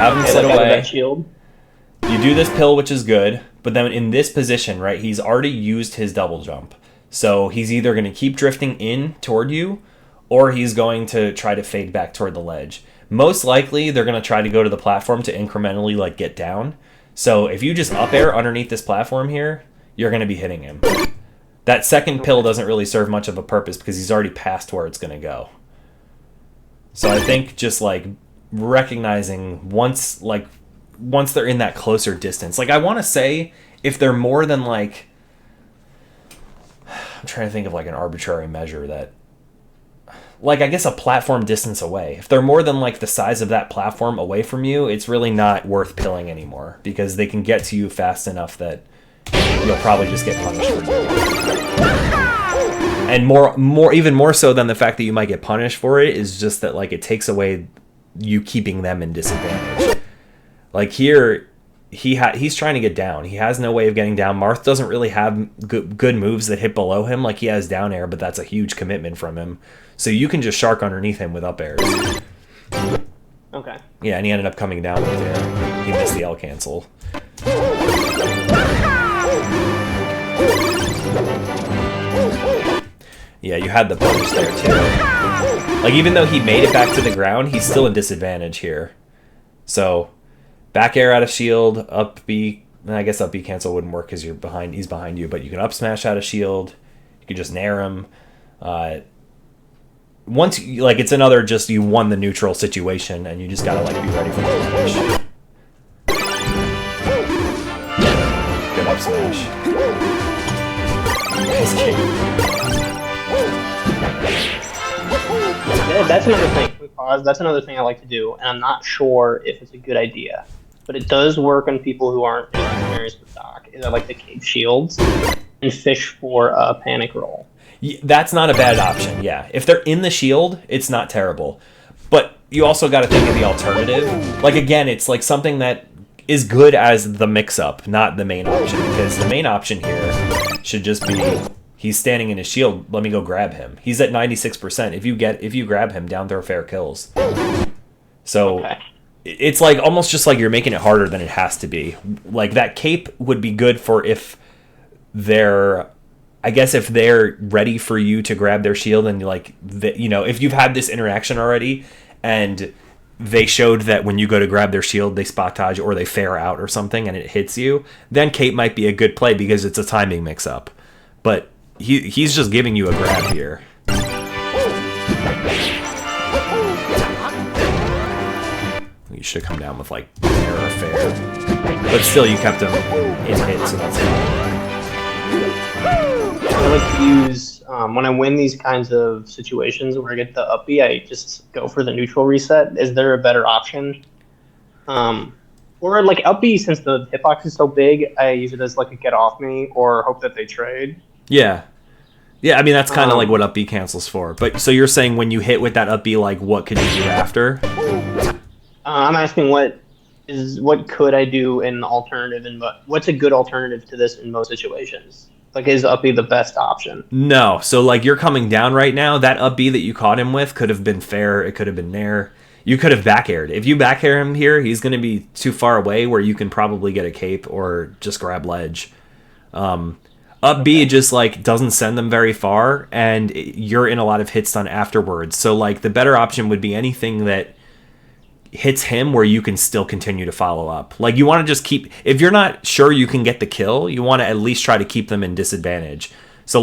have him sit away. Shield. You do this pill, which is good, but then in this position, right, he's already used his double jump. So he's either going to keep drifting in toward you, or he's going to try to fade back toward the ledge. Most likely, they're going to try to go to the platform to incrementally like get down. So if you just up air underneath this platform here, you're going to be hitting him. That second pill doesn't really serve much of a purpose because he's already past where it's going to go. So I think just like recognizing once they're in that closer distance, like I want to say if they're more than like, I'm trying to think of like an arbitrary measure that, like I guess a platform distance away. If they're more than like the size of that platform away from you, it's really not worth pilling anymore because they can get to you fast enough that you'll probably just get punished for it. And even more so than the fact that you might get punished for it is just that like it takes away you keeping them in disadvantage. Like here, he's trying to get down. He has no way of getting down. Marth doesn't really have good moves that hit below him. Like, he has down air, but that's a huge commitment from him. So you can just shark underneath him with up airs. Okay. Yeah, and he ended up coming down with there. He missed the L cancel. Yeah, you had the punish there too. Like, even though he made it back to the ground, he's still in disadvantage here. So, back air out of shield, up B. I guess up B cancel wouldn't work because he's behind you, but you can up smash out of shield. You can just nair him. Once it's another just you won the neutral situation, and you just gotta be ready for the punish. Good up smash. Nice kick. Yeah, that's another thing. We pause. That's another thing I like to do, and I'm not sure if it's a good idea, but it does work on people who aren't experienced with Doc. Is I like to cape shields and fish for a panic roll. That's not a bad option, yeah. If they're in the shield, it's not terrible. But you also got to think of the alternative. Again, it's something that is good as the mix-up, not the main option. Because the main option here should just be, he's standing in his shield, let me go grab him. He's at 96%. If you grab him, down throw fair kills. So, okay. It's almost just you're making it harder than it has to be. That cape would be good for if they're... I guess if they're ready for you to grab their shield and if you've had this interaction already and they showed that when you go to grab their shield, they spot dodge or they fair out or something and it hits you, then cape might be a good play because it's a timing mix up. But he's just giving you a grab here. You should come down with fair or fair. But still you kept him in hit, so that's it. I like to use, when I win these kinds of situations where I get the up B, I just go for the neutral reset. Is there a better option? Or up B, since the hitbox is so big, I use it as a get off me or hope that they trade. Yeah. Yeah, I mean, that's kind of what up B cancels for. But so you're saying when you hit with that up B, what could you do after? I'm asking what could I do in the alternative, and what's a good alternative to this in most situations? Is up B the best option? No. So, you're coming down right now. That up B that you caught him with could have been fair. It could have been nair. You could have back aired. If you back air him here, he's going to be too far away where you can probably get a cape or just grab ledge. Up B just, doesn't send them very far, and you're in a lot of hits done afterwards. So, the better option would be anything that hits him where you can still continue to follow up. You want to just keep... If you're not sure you can get the kill, you want to at least try to keep them in disadvantage. So,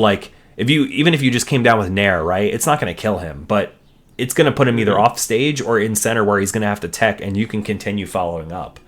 even if you just came down with nair, right? It's not going to kill him, but it's going to put him either off stage or in center where he's going to have to tech, and you can continue following up.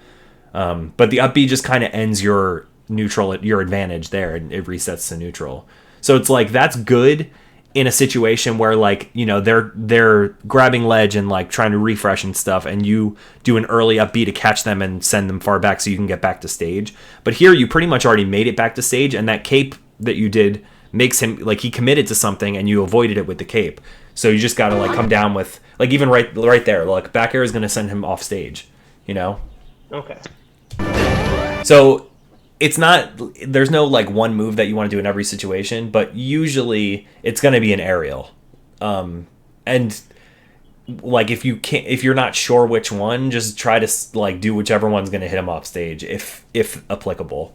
But the up B just kind of ends your neutral, your advantage there, and it resets to neutral. So it's that's good in a situation where they're grabbing ledge and trying to refresh and stuff, and you do an early up B to catch them and send them far back so you can get back to stage. But here you pretty much already made it back to stage, and that cape that you did makes him he committed to something and you avoided it with the cape. So you just gotta come down with even right there, back air is gonna send him off stage, Okay. So it's not, there's no one move that you want to do in every situation, but usually it's going to be an aerial. And if you're not sure which one, just try to do whichever one's going to hit him off stage if applicable.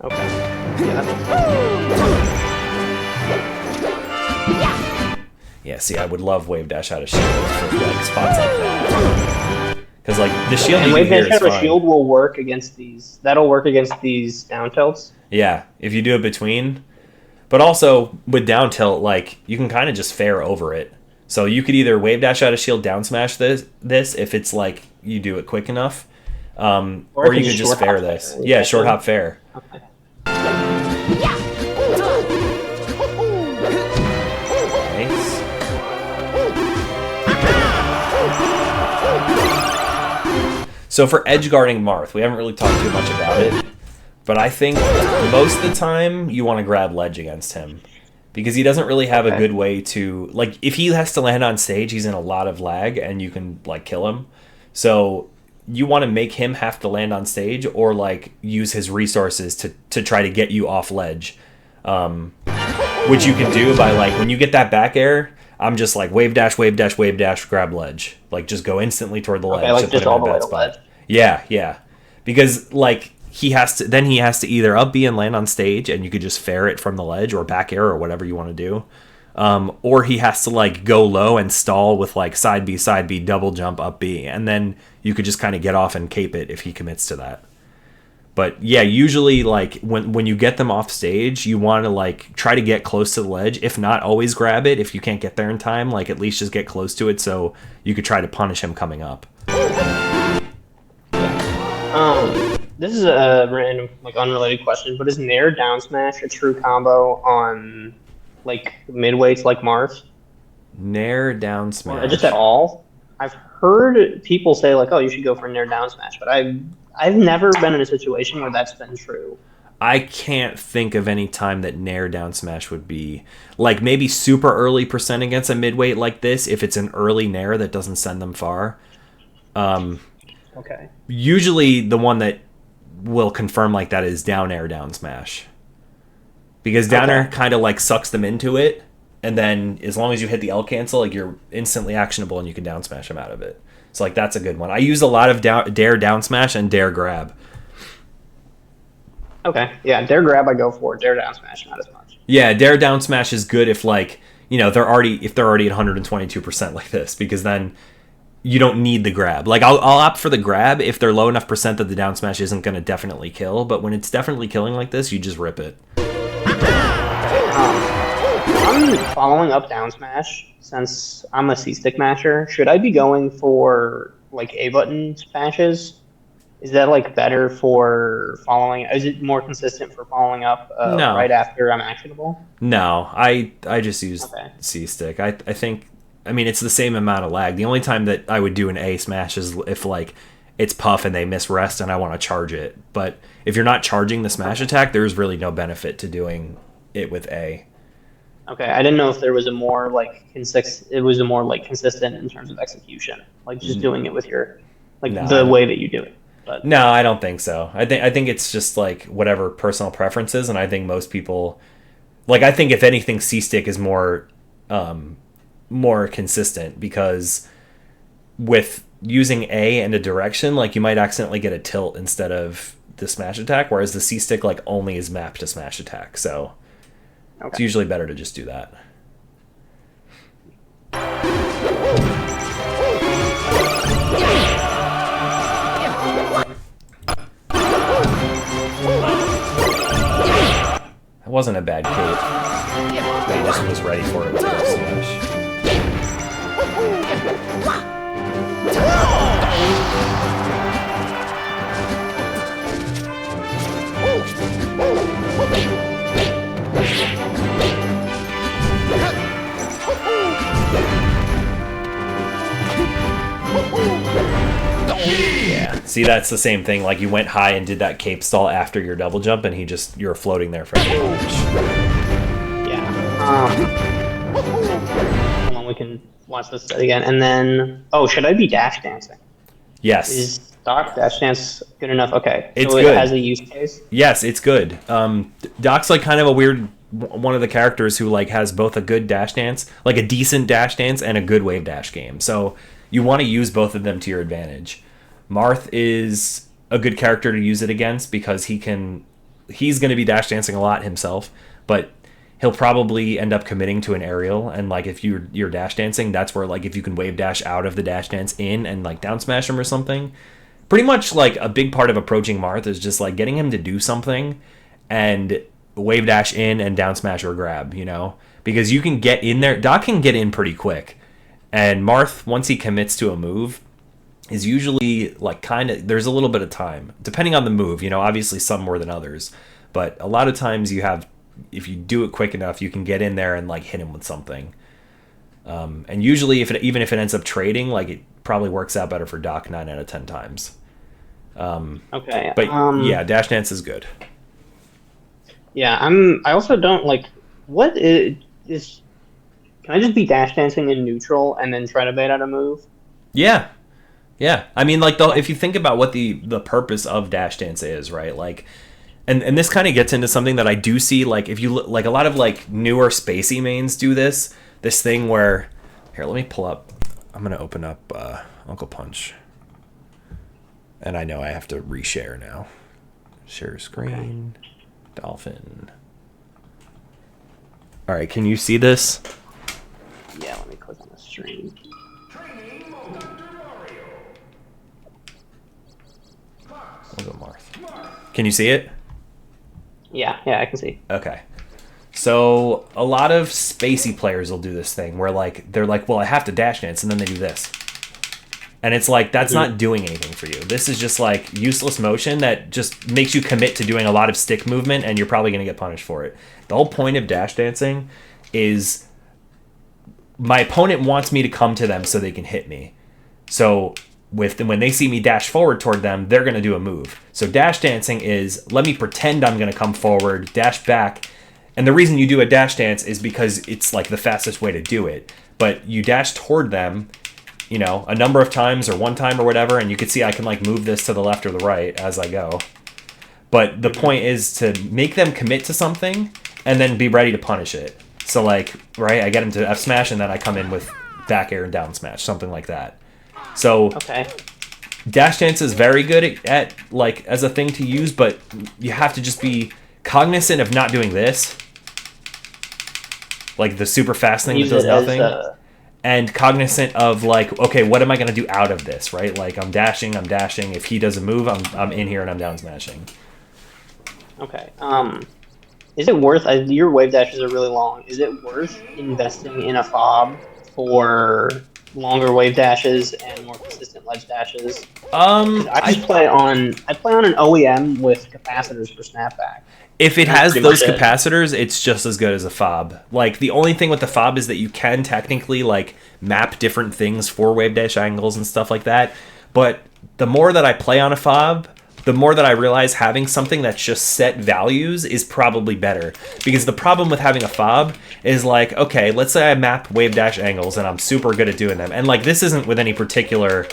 Okay. Yeah. Yeah, see, I would love wave dash out of shield for spots like that. Because the shield and wave dash out of shield will work against these. That'll work against these down tilts. Yeah, if you do it between. But also with down tilt, you can kind of just fair over it. So you could either wave dash out of shield, down smash this if it's you do it quick enough, or you could just fair this. Yeah, short hop fair. Okay. Nice. So for edge guarding Marth, we haven't really talked too much about it, but I think most of the time you want to grab ledge against him because he doesn't really have a good way to, if he has to land on stage, he's in a lot of lag and you can kill him. So you want to make him have to land on stage or like use his resources to try to get you off ledge, which you can do by like when you get that back air. I'm just like wave dash, wave dash, wave dash, grab ledge. Like just go instantly toward the ledge. Okay, like to just put him all in a the way bad to spot. ledge. Yeah, because like he has to either up B and land on stage, and you could just fair it from the ledge or back air or whatever you want to do, or he has to like go low and stall with like side B, double jump up B, and then you could just kind of get off and cape it if he commits to that. But yeah, usually like when you get them off stage, you want to like try to get close to the ledge. If not, always grab it. If you can't get there in time, like at least just get close to it so you could try to punish him coming up. This is a random, like unrelated question, but is Nair down smash a true combo on like midweights like Marth? Nair down Or smash. just at all? I've heard people say like, oh, you should go for Nair down smash, but I've never been in a situation where that's been true. I can't think of any time that Nair down smash would be like maybe super early percent against a midweight like this if it's an early Nair that doesn't send them far. Okay. Usually the one that will confirm like that is down air down smash. Because down air kind of like sucks them into it, and then as long as you hit the L cancel, like you're instantly actionable and you can down smash them out of it. So like that's a good one. I use a lot of dare down smash and dare grab. Okay. Yeah, dare grab I go for. Dare down smash not as much. Yeah, dare down smash is good if like, you know, they're already at 122% like this, because then you don't need the grab. Like I'll opt for the grab if they're low enough percent that the down smash isn't going to definitely kill, but when it's definitely killing like this, you just rip it. I'm following up down smash since I'm a C-stick masher. Should I be going for like A button smashes? Is that like better for following? Is it more consistent for following up No. right after I'm actionable? No, I just use Okay. C stick. I think, I mean, it's the same amount of lag. The only time that I would do an A smash is if like it's puff and they miss rest and I want to charge it. But if you're not charging the smash attack, there's really no benefit to doing it with A. Okay, I didn't know if there was a more like consistent in terms of execution, like just doing it with your like No, I the don't- way that you do it. But No, I don't think so. I think it's just like whatever personal preferences, and I think most people, like, I think if anything, C stick is more consistent, because with using A and a direction, like you might accidentally get a tilt instead of the smash attack, whereas the C stick like only is mapped to smash attack, so it's usually better to just do that. That wasn't a bad cape. But he just was ready for it with the smash. Yeah. See, that's the same thing. Like you went high and did that cape stall after your double jump, and you're floating there for a punch. yeah. Hold on, we can watch this again, and then should I be dash dancing? Yes. Is Doc dash dance good enough? Okay, It's so good. It has a use case. Yes, it's good. Doc's like kind of a weird one of the characters who like has both a good dash dance, like a decent dash dance, and a good wave dash game. So you want to use both of them to your advantage. Marth is a good character to use it against because he's going to be dash dancing a lot himself, but he'll probably end up committing to an aerial, and like if you're dash dancing, that's where like if you can wave dash out of the dash dance in and like down smash him or something. Pretty much like a big part of approaching Marth is just like getting him to do something and wave dash in and down smash or grab, you know? Because you can get in there. Doc can get in pretty quick. And Marth, once he commits to a move, is usually like there's a little bit of time. Depending on the move, you know, obviously some more than others. But a lot of times if you do it quick enough, you can get in there and like hit him with something. And usually even if it ends up trading, like it probably works out better for Doc 9 out of 10 times. Okay, But yeah, dash dance is good. Yeah, I also don't like. What is? Can I just be dash dancing in neutral and then try to bait out a move? Yeah. Yeah, I mean, like if you think about what the purpose of dash dance is, right? Like, and this kind of gets into something that I do see. Like, if you look, like a lot of like newer spacey mains do this thing where, here, let me pull up. I'm gonna open up Uncle Punch, and I know I have to reshare now. Share screen, Dolphin. All right, can you see this? Yeah, let me click on the stream. We'll go Marth. Can you see it? Yeah, I can see. Okay. So a lot of spacey players will do this thing where like they're like, well, I have to dash dance, and then they do this. And it's like, that's not doing anything for you. This is just like useless motion that just makes you commit to doing a lot of stick movement, and you're probably going to get punished for it. The whole point of dash dancing is my opponent wants me to come to them so they can hit me. So when they see me dash forward toward them, they're going to do a move. So dash dancing is, let me pretend I'm going to come forward, dash back. And the reason you do a dash dance is because it's like the fastest way to do it. But you dash toward them, you know, a number of times or one time or whatever, and you can see I can like move this to the left or the right as I go. But the point is to make them commit to something and then be ready to punish it. So like, right, I get them to F smash and then I come in with back air and down smash, something like that. So Okay. dash dance is very good at like as a thing to use, but you have to just be cognizant of not doing this, like the super fast thing that does nothing. And cognizant of like, okay, what am I going to do out of this, right? Like I'm dashing. If he does a move, I'm in here and I'm down smashing. Okay. Is it worth? Your wave dashes are really long. Is it worth investing in a fob for longer wave dashes and more consistent ledge dashes? I play on an OEM with capacitors for snapback. If it has those capacitors, it's just as good as a fob. Like, the only thing with the fob is that you can technically, like, map different things for wave dash angles and stuff like that. But the more that I play on a fob, the more that I realize having something that's just set values is probably better. Because the problem with having a fob is, like, okay, let's say I map wave dash angles and I'm super good at doing them. And, like, this isn't with any particular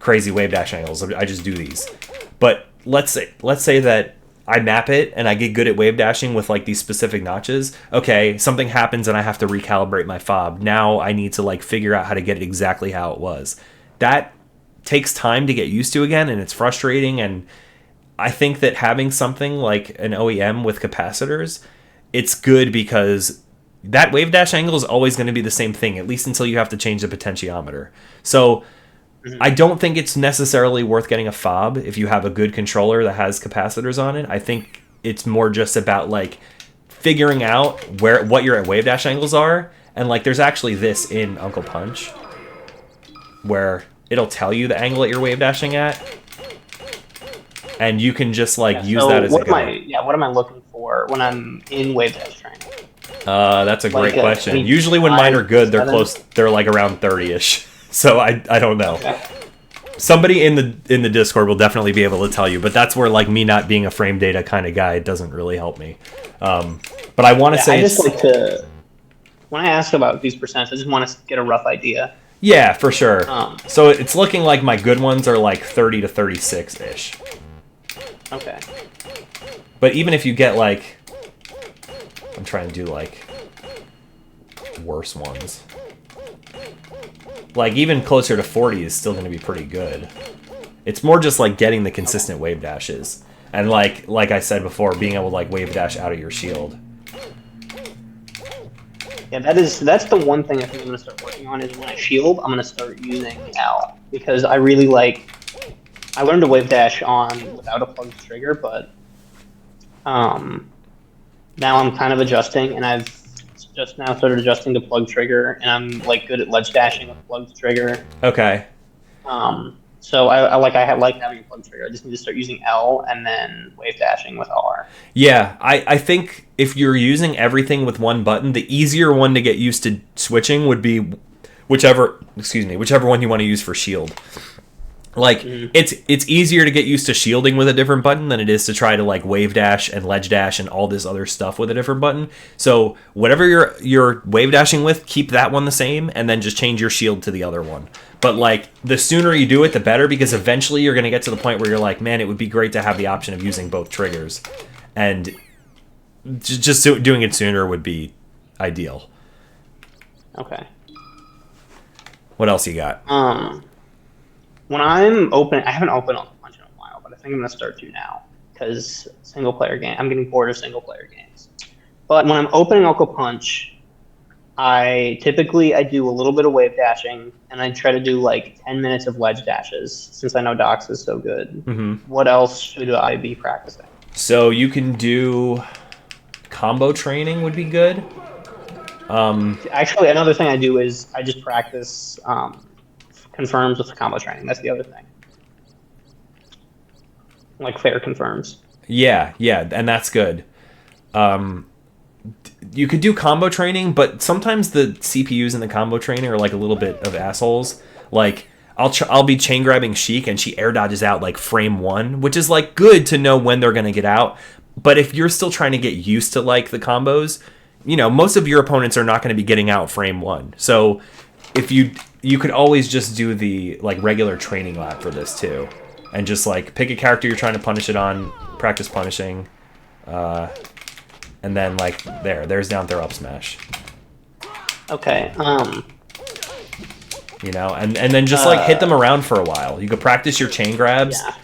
crazy wave dash angles. I just do these. But let's say that I map it and I get good at wave dashing with like these specific notches. Okay, something happens and I have to recalibrate my fob. Now I need to like figure out how to get it exactly how it was. That takes time to get used to again, and it's frustrating. And I think that having something like an OEM with capacitors, it's good because that wave dash angle is always going to be the same thing, at least until you have to change the potentiometer. So I don't think it's necessarily worth getting a fob if you have a good controller that has capacitors on it. I think it's more just about like figuring out what your wave dash angles are. And like there's actually this in Uncle Punch where it'll tell you the angle that you're wave dashing at. And you can just like use that as a guide. What am I looking for when I'm in wave dash training? That's a great question. Usually when mine are good, they're close. They're like around 30-ish. So I don't know. Okay. Somebody in the Discord will definitely be able to tell you, but that's where like me not being a frame data kind of guy doesn't really help me. But I want to say, I just like to, when I ask about these percents, I just want to get a rough idea. Yeah, for sure. So it's looking like my good ones are like 30 to 36 ish. Okay. But even if you get like, I'm trying to do like worse ones. Like, even closer to 40 is still going to be pretty good. It's more just, like, getting the consistent wave dashes. And, like I said before, being able to, like, wave dash out of your shield. Yeah, that's the one thing I think I'm going to start working on is when I shield, I'm going to start using L. Because I really like... I learned to wave dash on without a plugged trigger, but... now I'm kind of adjusting, and I've just now started adjusting to plug trigger, and I'm like good at ledge dashing with plugged trigger. Okay. So I like having a plug trigger. I just need to start using L and then wave dashing with R. Yeah, I think if you're using everything with one button, the easier one to get used to switching would be whichever one you want to use for shield. Like, it's easier to get used to shielding with a different button than it is to try to, like, wave dash and ledge dash and all this other stuff with a different button. So, whatever you're wave dashing with, keep that one the same, and then just change your shield to the other one. But like the sooner you do it, the better, because eventually you're going to get to the point where you're like, man, it would be great to have the option of using both triggers, and just doing it sooner would be ideal. Okay. What else you got? When I'm open, I haven't opened Uncle Punch in a while, but I think I'm gonna start to now because single player game. I'm getting bored of single player games. But when I'm opening Uncle Punch, I do a little bit of wave dashing, and I try to do like 10 minutes of ledge dashes since I know Dox is so good. Mm-hmm. What else should I be practicing? So you can do combo training would be good. Actually, another thing I do is I just practice confirms with the combo training. That's the other thing. Like fair confirms. Yeah, and that's good. You could do combo training, but sometimes the CPUs in the combo training are like a little bit of assholes. Like I'll be chain grabbing Sheik and she air dodges out like frame 1, which is like good to know when they're gonna get out. But if you're still trying to get used to like the combos, you know, most of your opponents are not going to be getting out frame 1. So if you could always just do the like regular training lap for this too, and just like pick a character you're trying to punish it on, practice punishing, and then like there's down throw up smash. Okay. You know, and then just like hit them around for a while. You could practice your chain grabs. Yeah.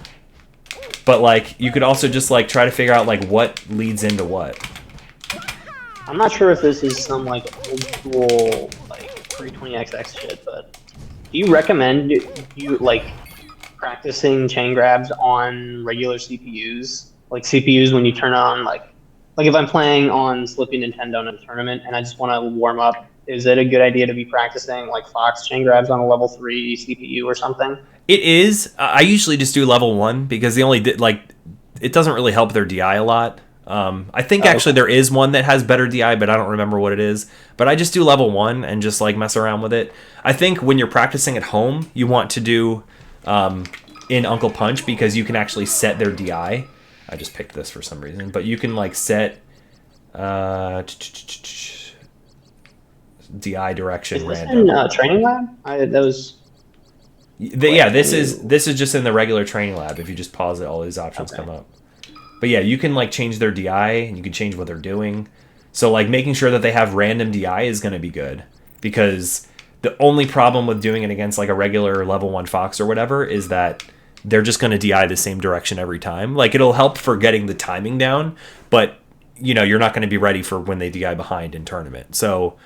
But like you could also just like try to figure out like what leads into what. I'm not sure if this is some like old school like pre-20XX shit, but do you recommend you like practicing chain grabs on regular CPUs? Like CPUs when you turn on like if I'm playing on Slippy Nintendo in a tournament and I just want to warm up, is it a good idea to be practicing like Fox chain grabs on a level 3 CPU or something? It is. I usually just do level 1 because it doesn't really help their DI a lot. I think actually there is one that has better DI, but I don't remember what it is. But I just do level 1 and just like mess around with it. I think when you're practicing at home, you want to do in Uncle Punch because you can actually set their DI. I just picked this for some reason, but you can like set DI direction random. In training lab? This is just in the regular training lab. If you just pause it, all these options come up. But yeah, you can like change their DI and you can change what they're doing. So like making sure that they have random DI is going to be good, because the only problem with doing it against like a regular level 1 Fox or whatever is that they're just going to DI the same direction every time. Like it'll help for getting the timing down, but you know, you're not going to be ready for when they DI behind in tournament. So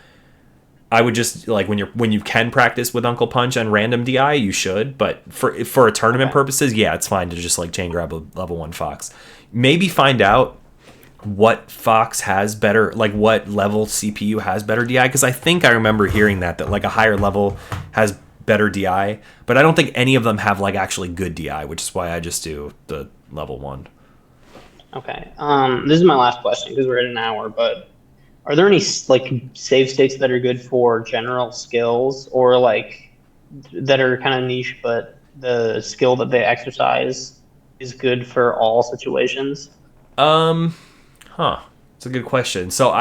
I would just like when you can practice with Uncle Punch and random DI, you should. But for a tournament purposes, yeah, it's fine to just like chain grab a level 1 Fox. Maybe find out what Fox has better, like what level CPU has better DI, because I think I remember hearing that like a higher level has better DI, but I don't think any of them have like actually good DI, which is why I just do the level 1. Okay. This is my last question because we're at an hour, but are there any like save states that are good for general skills or like that are kind of niche, but the skill that they exercise is good for all situations? It's a good question. So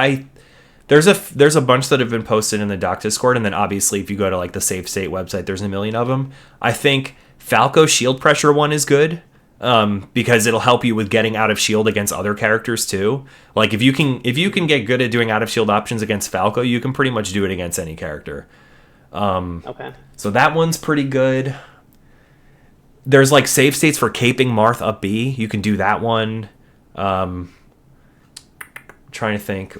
there's a bunch that have been posted in the Doc Discord, and then obviously if you go to like the Safe State website, there's a million of them. I think Falco shield pressure one is good. Because it'll help you with getting out of shield against other characters too. Like if you can get good at doing out of shield options against Falco, you can pretty much do it against any character. Okay. So that one's pretty good. There's like save states for caping Marth up B. You can do that one. Trying to think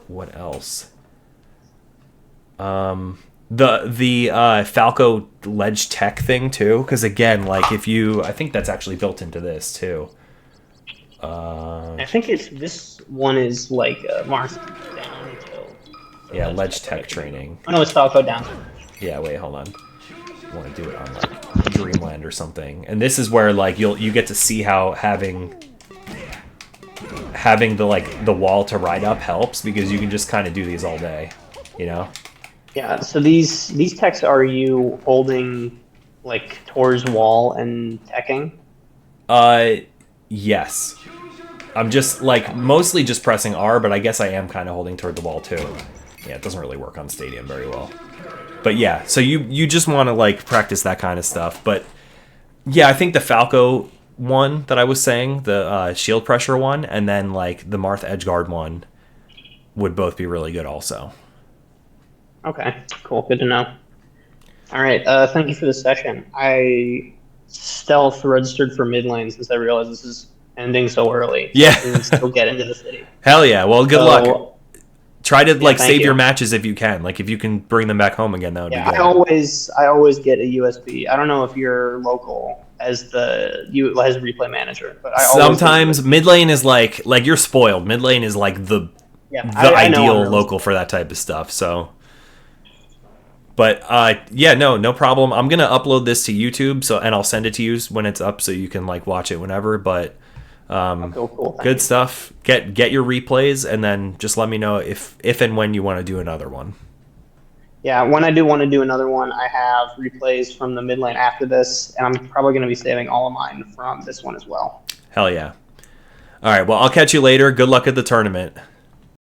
what else. The Falco ledge tech thing too, because again, like I think that's actually built into this too. I think this one is like Marth down until. Yeah, ledge tech training. Oh no, it's Falco down. Yeah, wait, hold on. I want to do it on like Dreamland or something, and this is where like you get to see how having the wall to ride up helps, because you can just kind of do these all day, you know. Yeah, so these techs, are you holding like towards wall and teching? Yes. I'm just like mostly just pressing R, but I guess I am kind of holding toward the wall too. yeah, it doesn't really work on Stadium very well. But yeah, so you just want to like practice that kind of stuff. But yeah, I think the Falco one that I was saying, the shield pressure one, and then like the Marth Edgeguard one would both be really good also. Okay, cool. Good to know. All right. Thank you for the session. I stealth registered for mid lane since I realized this is ending so early. So Yeah. I can still get into the city. Hell yeah. Well, good luck. So, Try to like thank save you. your matches if you can. Like if you can bring them back home again, that would Yeah, be I good. always get a USB. I don't know if you're local as replay manager, but I always get a Sometimes USB. mid lane is like you're spoiled. Mid lane is like the Yeah, I know I'm ideal really local for that type of stuff. So, but yeah, no problem. I'm gonna upload this to YouTube, so and I'll send it to you when it's up, so you can like watch it whenever. But cool. Thank good you. stuff. Get your replays, and then just let me know if and when you want to do another one. Yeah, when I do want to do another one, I have replays from the mid lane after this, and I'm probably going to be saving all of mine from this one as well. Hell yeah. All right. Well, I'll catch you later. Good luck at the tournament.